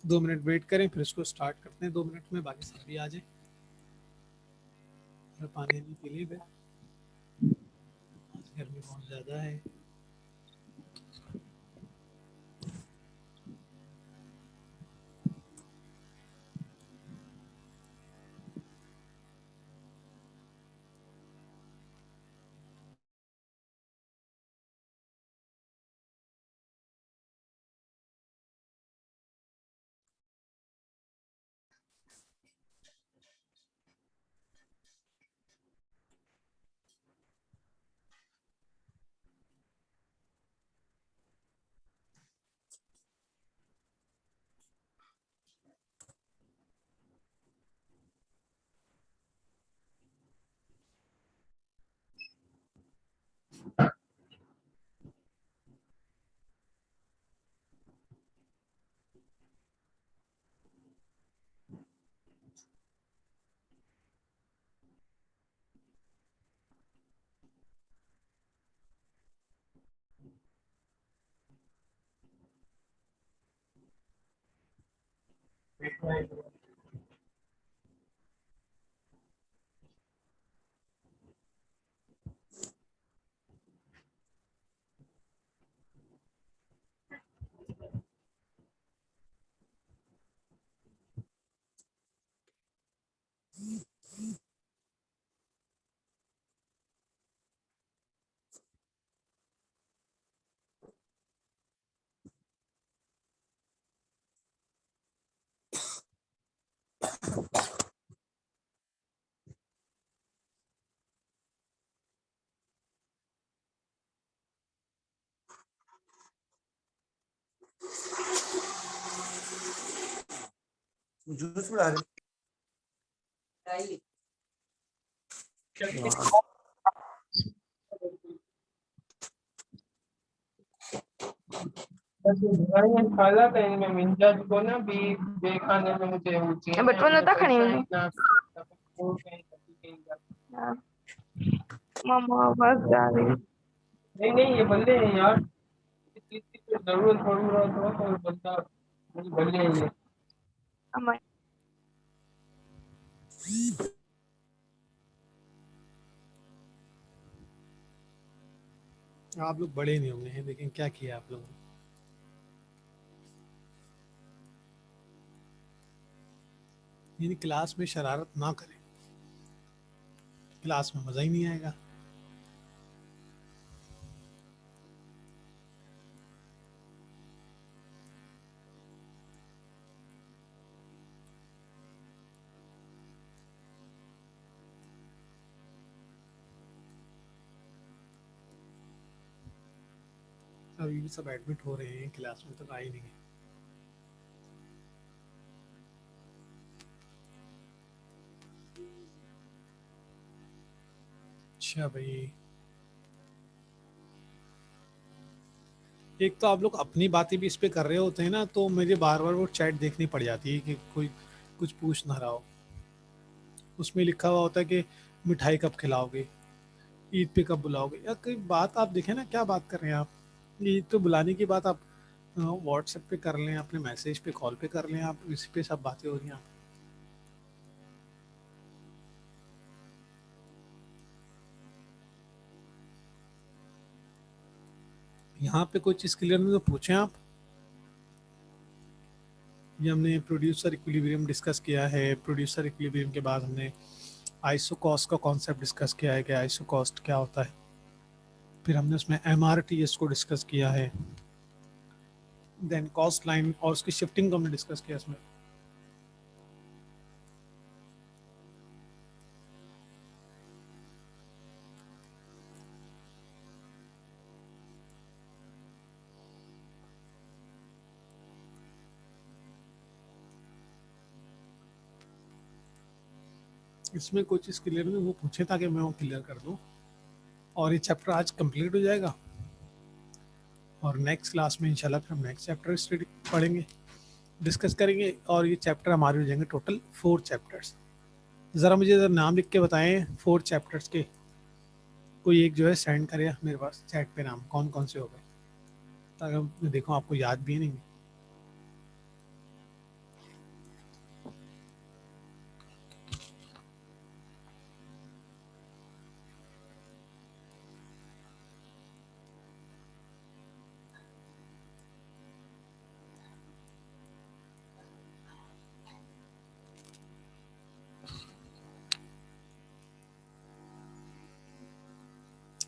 2 minute wait करें, फिर इसको स्टार्ट करते हैं 2 मिनट में, बाकी सब भी आ जाए। पानी नहीं पी ली फिर, आज गर्मी बहुत ज़्यादा है। जूस बना रहे खाला कहीं में मिंजा को ना भी खाने में मुझे ऊंची है बट वो नता खणी हुई मामा बस जा रही नहीं नहीं ये बंदे हैं यार इस चीज की तो जरूरत पड़ रहा तो बंदा मुझे बंदे हैं ये अम्मा आप लोग बड़े नहीं होंगे हैं, लेकिन क्या किया आप लोगों ने। यानी क्लास में शरारत ना करें, क्लास में मज़ा ही नहीं आएगा। अभी भी सब एडमिट हो रहे हैं, क्लास में तक आए नहीं है। अच्छा भाई, एक तो आप लोग अपनी बातें भी इस पे कर रहे होते हैं ना, तो मुझे बार बार वो चैट देखनी पड़ जाती है कि कोई कुछ पूछ ना रहा हो। उसमें लिखा हुआ होता है कि मिठाई कब खिलाओगे, ईद पे कब बुलाओगे। या कोई बात आप देखें ना, क्या बात कर रहे हैं आप। ईद पे बुलाने की बात आप व्हाट्सएप पे कर लें, अपने मैसेज पे कॉल पे कर लें, आप इसी पे सब बातें हो रही हैं। यहाँ पे कोई चीज़ क्लियर नहीं तो पूछें आप। ये हमने प्रोड्यूसर इक्विलिब्रियम डिस्कस किया है। प्रोड्यूसर इक्विलिब्रियम के बाद हमने आइसो कॉस्ट का कॉन्सेप्ट डिस्कस किया है कि आइसो कॉस्ट क्या होता है। फिर हमने उसमें MRTS को डिस्कस किया है। देन कॉस्ट लाइन और उसकी शिफ्टिंग को हमने डिस्कस किया इसमें। इसमें कोई चीज़ क्लियर नहीं वो पूछे ताकि मैं वो क्लियर कर दूँ। और ये चैप्टर आज कंप्लीट हो जाएगा और नेक्स्ट क्लास में इंशाल्लाह फिर हम नेक्स्ट चैप्टर स्टडी पढ़ेंगे, डिस्कस करेंगे। और ये चैप्टर हमारे हो जाएंगे टोटल 4 चैप्टर्स। ज़रा मुझे ज़रा नाम लिख के बताएं 4 चैप्टर्स के। कोई एक जो है सेंड करे मेरे पास चैट पे नाम कौन कौन से हो गए, ताकि मैं देखूँ आपको याद भी नहीं।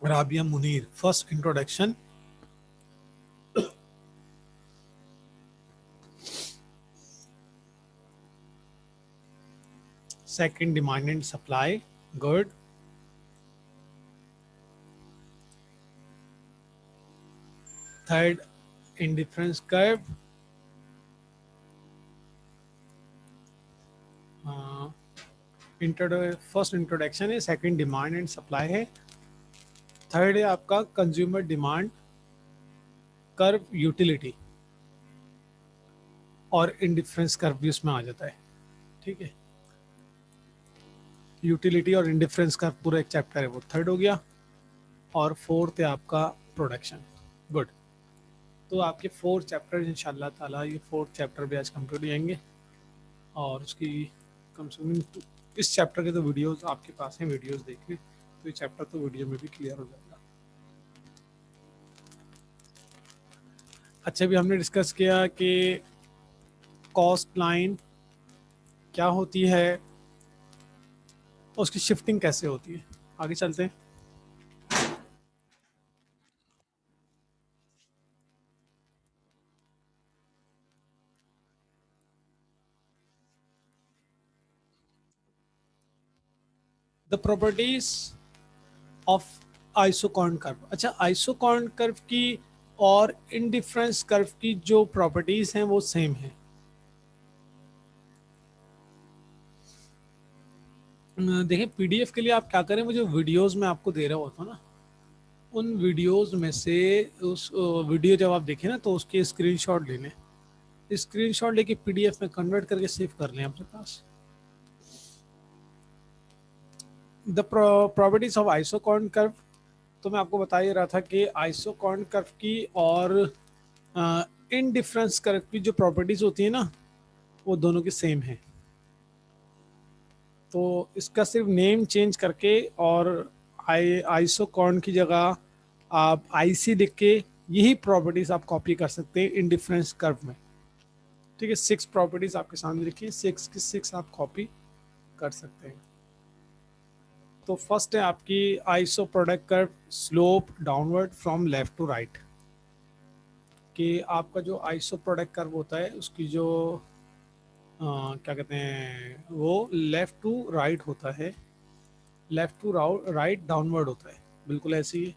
Rabia Munir, first introduction. Second, demand and supply, good. Third, indifference curve, first introduction है, सेकंड डिमांड एंड सप्लाई है, थर्ड है आपका कंज्यूमर डिमांड कर्व यूटिलिटी, और इंडिफरेंस कर्व भी उसमें आ जाता है। ठीक है, यूटिलिटी और इंडिफरेंस कर्व पूरा एक चैप्टर है, वो थर्ड हो गया। और फोर्थ है आपका प्रोडक्शन, गुड। तो आपके 4 चैप्टर इंशाल्लाह ताला, ये 4 चैप्टर भी आज कंप्लीट हो जाएंगे। और उसकी कम से कम इस चैप्टर के तो वीडियोस आपके पास हैं, वीडियोस देखिए, तो ये चैप्टर तो वीडियो में भी क्लियर हो जाएगा। अच्छा, भी हमने डिस्कस किया कि कॉस्ट लाइन क्या होती है, उसकी शिफ्टिंग कैसे होती है। आगे चलते हैं। The properties of isoquant curve. अच्छा, आइसोकॉर्न कर्व की और इंडिफरेंस कर्व की जो प्रॉपर्टीज हैं वो सेम है। देखिए, पीडीएफ के लिए आप क्या करें, मुझे वीडियोस में आपको दे रहा होता ना, उन वीडियोस में से उस वीडियो जब आप देखें ना तो उसके स्क्रीनशॉट ले लें, स्क्रीनशॉट लेके पीडीएफ में कन्वर्ट करके सेव कर लें अपने पास। The properties of isoquant curve, तो मैं आपको बता ही रहा था कि आइसोकॉर्न कर्व की और इनडिफरेंस कर्व की जो प्रॉपर्टीज होती है ना, वो दोनों की सेम है। तो इसका सिर्फ नेम चेंज करके और आइसोकॉर्न की जगह आप आईसी लिख के यही प्रॉपर्टीज आप कॉपी कर सकते हैं इनडिफरेंस कर्व में। ठीक है, 6 प्रॉपर्टीज आपके सामने लिखी है, 6 की 6 आप कॉपी कर सकते हैं। तो फर्स्ट है आपकी iso product curve slope downward from left to right. कि आपका जो आइसो प्रोडक्ट कर्व होता है उसकी जो क्या कहते हैं, वो लेफ्ट टू राइट होता है, लेफ्ट टू राइट डाउनवर्ड होता है, बिल्कुल ऐसे ही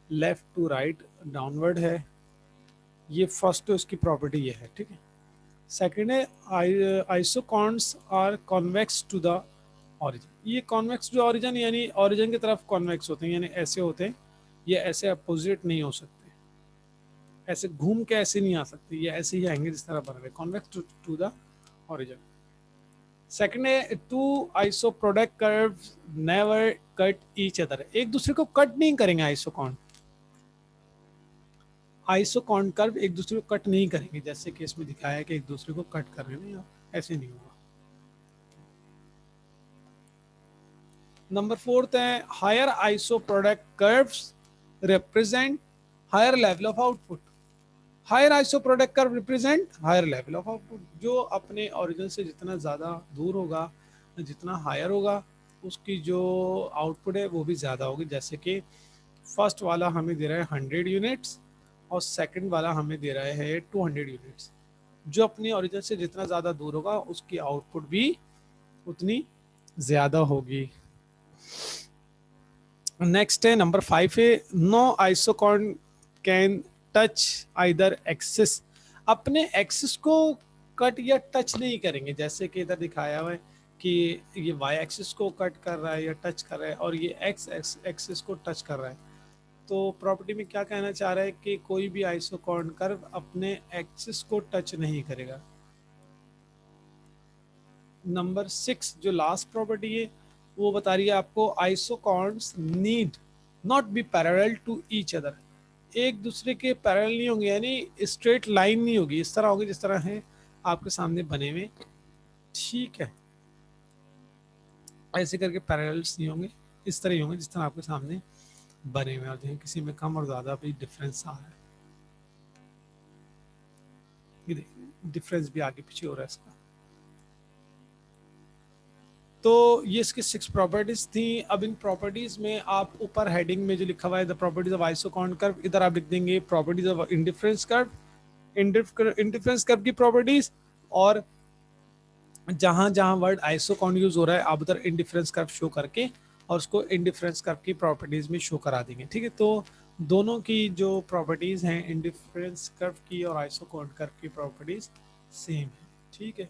लेफ्ट टू राइट डाउनवर्ड है। ये फर्स्ट उसकी प्रॉपर्टी ये है। ठीक है, सेकेंड है isoquants are convex to the origin. ये कॉन्वेक्स टू ऑरिजिन यानी ऑरिजिन की तरफ कॉन्वेक्स होते हैं, यानी ऐसे होते हैं, ये ऐसे अपोजिट नहीं हो सकते, ऐसे घूम के ऐसे नहीं आ सकते, ये ऐसे ही आएंगे जिस तरह बन रहे, convex to the origin. Second है two iso product curve never cut each other, एक दूसरे को कट नहीं करेंगे आइसोकॉन, आइसोकॉन कर्व एक दूसरे को कट नहीं करेंगे, जैसे केस में दिखाया है कि एक दूसरे को कट कर रहे हैं, ऐसे नहीं होगा। नंबर फोर्थ है higher iso product curves represent higher level of output. Higher iso product curve represent higher level of output, जो अपने ओरिजिन से जितना ज़्यादा दूर होगा, जितना हायर होगा, उसकी जो आउटपुट है वो भी ज़्यादा होगी। जैसे कि फर्स्ट वाला हमें दे रहा है 100 यूनिट्स और सेकंड वाला हमें दे रहा है 200 यूनिट्स। जो अपनी ओरिजिन से जितना ज़्यादा दूर होगा उसकी आउटपुट भी उतनी ज़्यादा होगी। नेक्स्ट है नंबर 5 है no isoquant can touch either axis, अपने एक्सिस को कट या टच नहीं करेंगे, जैसे कि इधर दिखाया हुआ है कि ये वाई एक्सिस को कट कर रहा है या टच कर रहा है और ये एक्स एक्सिस को टच कर रहा है। तो प्रॉपर्टी में क्या कहना चाह रहा है कि कोई भी आइसोकॉर्न कर्व अपने एक्सिस को टच नहीं करेगा। नंबर 6 जो लास्ट प्रॉपर्टी है वो बता रही है आपको isoquants need not be parallel to each other, एक दूसरे के पैरेलल नहीं होंगे, यानी स्ट्रेट लाइन नहीं होगी, इस तरह होगी जिस तरह है आपके सामने बने हुए। ठीक है, ऐसे करके पैरेलल्स नहीं होंगे, इस तरह ही होंगे जिस तरह आपके सामने बने हुए, और देखें किसी में कम और ज़्यादा भी डिफरेंस आ रहा है, ये देखिए डिफरेंस भी आगे पीछे हो रहा है इसका। तो ये इसकी 6 प्रॉपर्टीज थी। अब इन प्रॉपर्टीज में आप ऊपर हेडिंग में जो लिखा हुआ है the properties of isocon curve, इधर आप लिख देंगे properties of indifference curve, indifference curve की प्रॉपर्टीज, और जहां जहां वर्ड आइसोकॉन यूज हो रहा है आप उधर इंडिफरेंस कर्व शो करके और उसको इंडिफरेंस कर्व की प्रॉपर्टीज में शो करा देंगे। ठीक है, तो दोनों की जो प्रॉपर्टीज हैं इंडिफरेंस कर्व की और आइसोकॉन कर्व की प्रॉपर्टीज सेम है। ठीक है,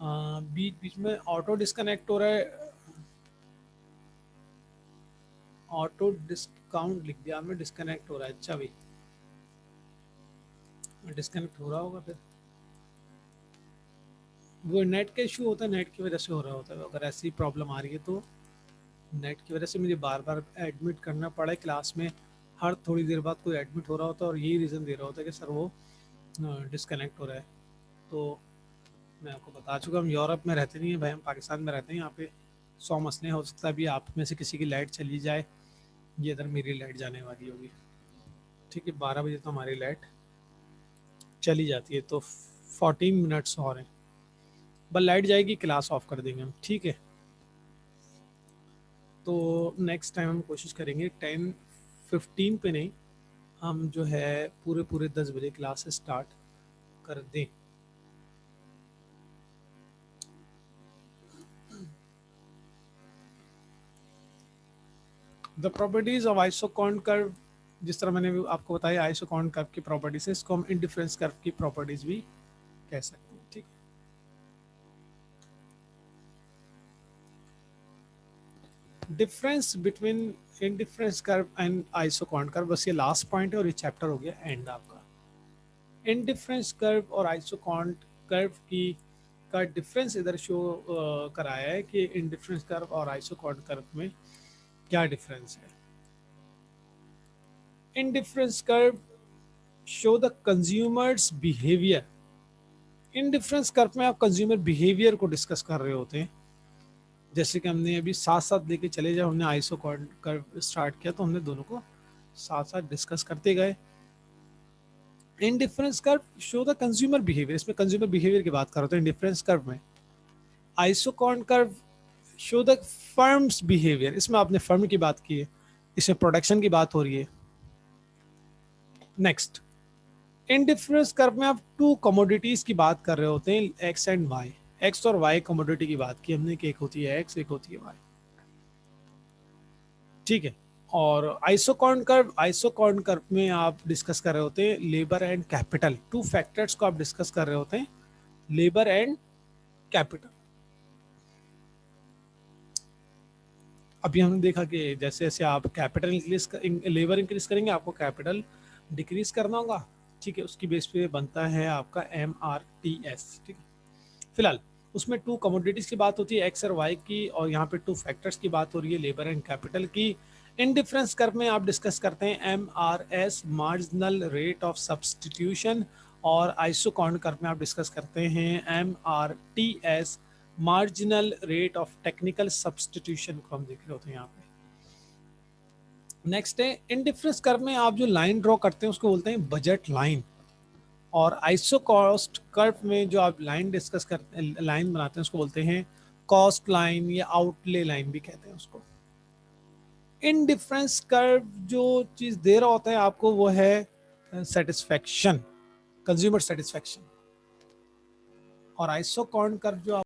बीच बीच में ऑटो डिस्कनेक्ट हो रहा है, ऑटो डिस्काउंट लिख दिया मैं, डिस्कनेक्ट हो रहा है। अच्छा भाई, डिस्कनेक्ट हो रहा होगा फिर, वो नेट का इशू होता है, नेट की वजह से हो रहा होता है। अगर ऐसी प्रॉब्लम आ रही है तो नेट की वजह से मुझे बार बार एडमिट करना पड़ा है क्लास में, हर थोड़ी देर बाद कोई एडमिट हो रहा होता है और यही रीज़न दे रहा होता है कि सर वो डिस्कनेक्ट हो रहा है। तो मैं आपको बता चुका, हम यूरोप में रहते नहीं हैं भाई, हम पाकिस्तान में रहते हैं। यहाँ पे 100 मसले, हो सकता है अभी आप में से किसी की लाइट चली जाए, ये इधर मेरी लाइट जाने वाली होगी। ठीक है, 12 बजे तो हमारी लाइट चली जाती है, तो 14 मिनट्स और हैं, बस लाइट जाएगी क्लास ऑफ कर देंगे हम। ठीक है, तो नेक्स्ट टाइम हम कोशिश करेंगे 10:15 पे नहीं, हम जो है पूरे पूरे 10 बजे क्लास स्टार्ट कर दें। The properties of isocon curve, जिस तरह मैंने भी आपको बताया आइसोकॉन कर्व की प्रॉपर्टीज है, इसको हम इंडिफरेंस कर्व की प्रॉपर्टीज भी कह सकते हैं। ठीक है, difference between indifference curve and isoquant curve, बस ये लास्ट पॉइंट है और ये चैप्टर हो गया एंड आपका। इंडिफरेंस कर्व और आइसोकॉन कर्व की का डिफरेंस इधर शो कराया है कि इंडिफरेंस कर्व और आइसोकॉन कर्व में क्या डिफरेंस है। Indifference curve show the consumers behaviour, indifference curve में आप कंज्यूमर बिहेवियर को डिस्कस कर रहे होते हैं। जैसे कि हमने अभी साथ साथ लेके चले, जब हमने आइसोकॉन कर्व स्टार्ट किया तो हमने दोनों को साथ साथ डिस्कस करते गए। Indifference curve show the consumer behaviour, इसमें कंज्यूमर बिहेवियर की बात कर रहे हैं इंडिफरेंस कर्व में। Isoquant curve show the firm's behaviour, इसमें आपने फर्म की बात की है, इसमें प्रोडक्शन की बात हो रही है। नेक्स्ट, इंडिफरेंस कर्व में आप टू कमोडिटीज की बात कर रहे होते हैं, एक्स एंड वाई, एक्स और वाई कमोडिटी की बात की हमने कि एक होती है एक्स, एक होती है वाई। ठीक है, और आइसोकॉन कर्व में आप डिस्कस कर रहे होते हैं labour and capital, two factors को आप डिस्कस कर रहे होते हैं, लेबर एंड कैपिटल। अभी हमने देखा कि जैसे जैसे आप कैपिटल इंक्रीज लेबर इंक्रीज करेंगे आपको कैपिटल डिक्रीज करना होगा। ठीक है, उसकी बेस पे बनता है आपका MRTS। ठीक है, फिलहाल उसमें टू कमोडिटीज की बात होती है एक्स और वाई की, और यहाँ पे टू फैक्टर्स की बात हो रही है लेबर एंड कैपिटल की। इन डिफरेंस कर्व में आप डिस्कस करते हैं MRS, marginal rate of substitution, और आइसोकॉन कर्व में आप डिस्कस करते हैं MRTS, marginal rate of technical substitution को हम देख रहे होते हैं यहाँ पे। नेक्स्ट है इंडिफरेंस कर्व में आप जो लाइन ड्रॉ करते हैं उसको बोलते हैं बजट लाइन, और आइसोकॉस्ट कर्व में जो आप लाइन डिस्कस करते हैं, लाइन बनाते हैं, उसको बोलते हैं कॉस्ट लाइन या आउटले लाइन भी कहते हैं उसको। इंडिफरेंस कर्व जो चीज दे रहा होता है आपको वो है सेटिस्फेक्शन, कंज्यूमर सेटिस्फेक्शन, और आइसोकॉन कर्व जो